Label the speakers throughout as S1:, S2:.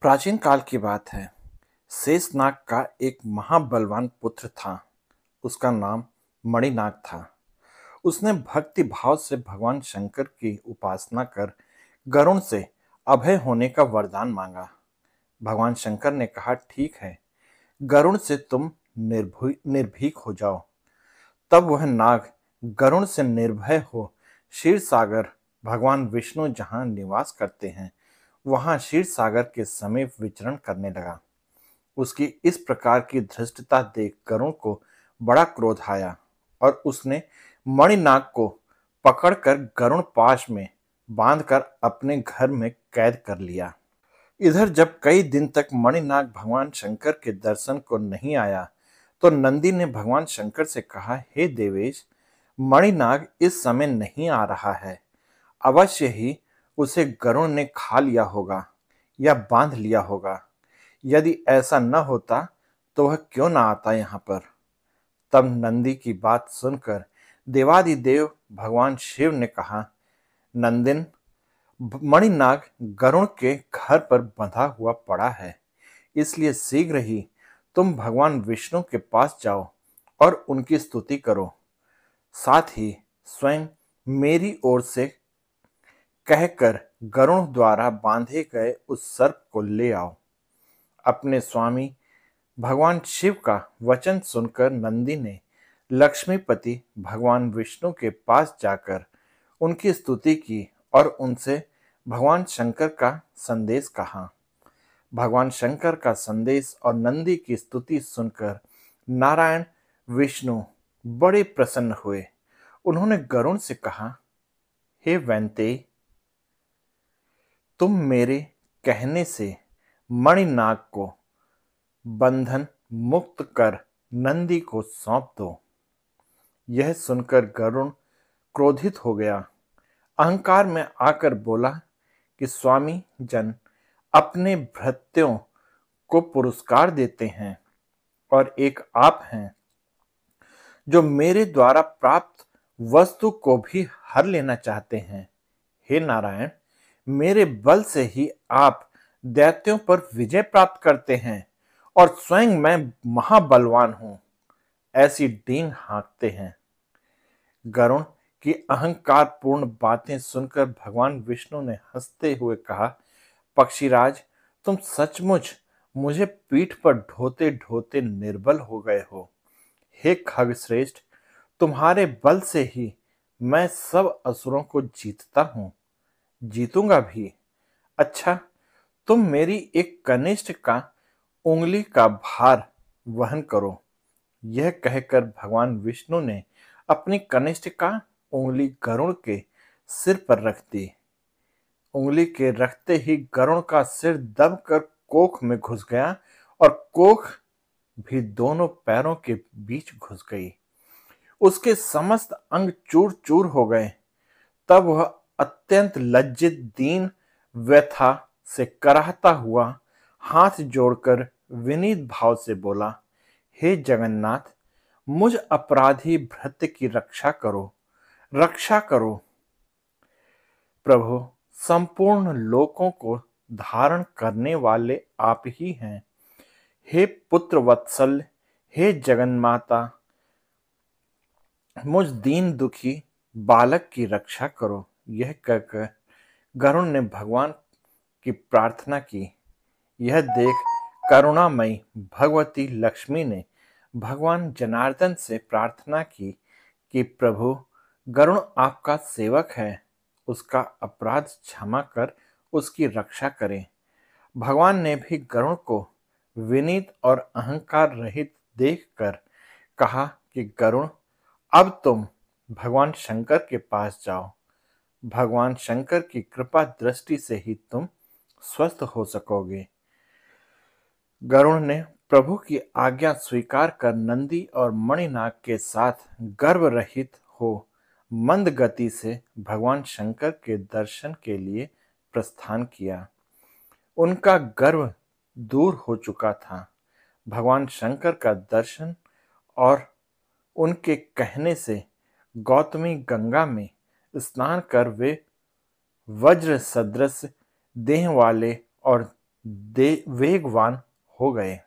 S1: प्राचीन काल की बात है। शेषनाग का एक महाबलवान पुत्र था। उसका नाम मणिनाग था। उसने भक्ति भाव से भगवान शंकर की उपासना कर गरुण से अभय होने का वरदान मांगा। भगवान शंकर ने कहा, ठीक है, गरुण से तुम निर्भीक हो जाओ। तब वह नाग गरुण से निर्भय हो क्षीर सागर, भगवान विष्णु जहां निवास करते हैं, वहां क्षीर सागर के समीप विचरण करने लगा। उसकी इस प्रकार की धृष्टता देख गरुण को बड़ा क्रोध आया और उसने मणिनाग को पकड़कर गरुण पाश में बांधकर अपने घर में कैद कर लिया। इधर जब कई दिन तक मणिनाग भगवान शंकर के दर्शन को नहीं आया, तो नंदी ने भगवान शंकर से कहा, हे देवेश, मणिनाग इस समय नहीं आ रहा है। अवश्य ही उसे गरुण ने खा लिया होगा या बांध लिया होगा। यदि ऐसा न होता तो वह क्यों ना आता यहाँ पर। तब नंदी की बात सुनकर देवादिदेव भगवान शिव ने कहा, नंदिन, मणिनाग गरुण के घर पर बंधा हुआ पड़ा है, इसलिए शीघ्र ही तुम भगवान विष्णु के पास जाओ और उनकी स्तुति करो। साथ ही स्वयं मेरी ओर से कहकर गरुण द्वारा बांधे गए उस सर्प को ले आओ। अपने स्वामी भगवान शिव का वचन सुनकर नंदी ने लक्ष्मीपति भगवान विष्णु के पास जाकर उनकी स्तुति की और उनसे भगवान शंकर का संदेश कहा। भगवान शंकर का संदेश और नंदी की स्तुति सुनकर नारायण विष्णु बड़े प्रसन्न हुए। उन्होंने गरुण से कहा, हे वैंतेय, तुम मेरे कहने से मणिनाग को बंधन मुक्त कर नंदी को सौंप दो। यह सुनकर गरुण क्रोधित हो गया। अहंकार में आकर बोला कि स्वामी जन अपने भृत्यों को पुरस्कार देते हैं और एक आप हैं जो मेरे द्वारा प्राप्त वस्तु को भी हर लेना चाहते हैं। हे नारायण, मेरे बल से ही आप दैत्यों पर विजय प्राप्त करते हैं और स्वयं मैं महाबलवान हूं, ऐसी डींग हाँकते हैं। गरुण की अहंकार पूर्ण बातें सुनकर भगवान विष्णु ने हंसते हुए कहा, पक्षीराज, तुम सचमुच मुझे पीठ पर ढोते ढोते निर्बल हो गए हो। हे खगश्रेष्ठ, तुम्हारे बल से ही मैं सब असुरों को जीतता हूं, जीतूंगा भी। अच्छा, तुम मेरी एक कनिष्ठ का उंगली का भार वहन करो। यह कहकर भगवान विष्णु ने अपनी कनिष्ठ का उंगली गरुण के सिर पर रख दी। उंगली के रखते ही गरुण का सिर दबकर कोख में घुस गया और कोख भी दोनों पैरों के बीच घुस गई। उसके समस्त अंग चूर चूर हो गए। तब वह अत्यंत लज्जित दीन व्यथा से कराहता हुआ हाथ जोड़कर विनीत भाव से बोला, हे जगन्नाथ, मुझ अपराधी भृत्य की रक्षा करो, रक्षा करो। प्रभु, संपूर्ण लोकों को धारण करने वाले आप ही हैं। हे पुत्र वत्सल, हे जगन्माता, मुझ दीन दुखी बालक की रक्षा करो। यह कहकर गरुण ने भगवान की प्रार्थना की। यह देख करुणामयी भगवती लक्ष्मी ने भगवान जनार्दन से प्रार्थना की कि प्रभु, गरुण आपका सेवक है, उसका अपराध क्षमा कर उसकी रक्षा करें। भगवान ने भी गरुण को विनीत और अहंकार रहित देखकर कहा कि गरुण, अब तुम भगवान शंकर के पास जाओ। भगवान शंकर की कृपा दृष्टि से ही तुम स्वस्थ हो सकोगे। गरुण ने प्रभु की आज्ञा स्वीकार कर नंदी और मणिनाग के साथ गर्भ रहित हो मंद गति से भगवान शंकर के दर्शन के लिए प्रस्थान किया। उनका गर्व दूर हो चुका था। भगवान शंकर का दर्शन और उनके कहने से गौतमी गंगा में स्नान कर वे वज्र सदृश देह वाले और वेगवान हो गए।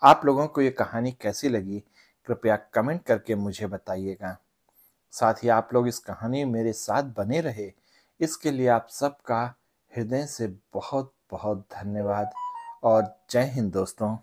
S1: आप लोगों को ये कहानी कैसी लगी, कृपया कमेंट करके मुझे बताइएगा। साथ ही आप लोग इस कहानी में मेरे साथ बने रहे, इसके लिए आप सबका हृदय से बहुत बहुत धन्यवाद। और जय हिंद दोस्तों।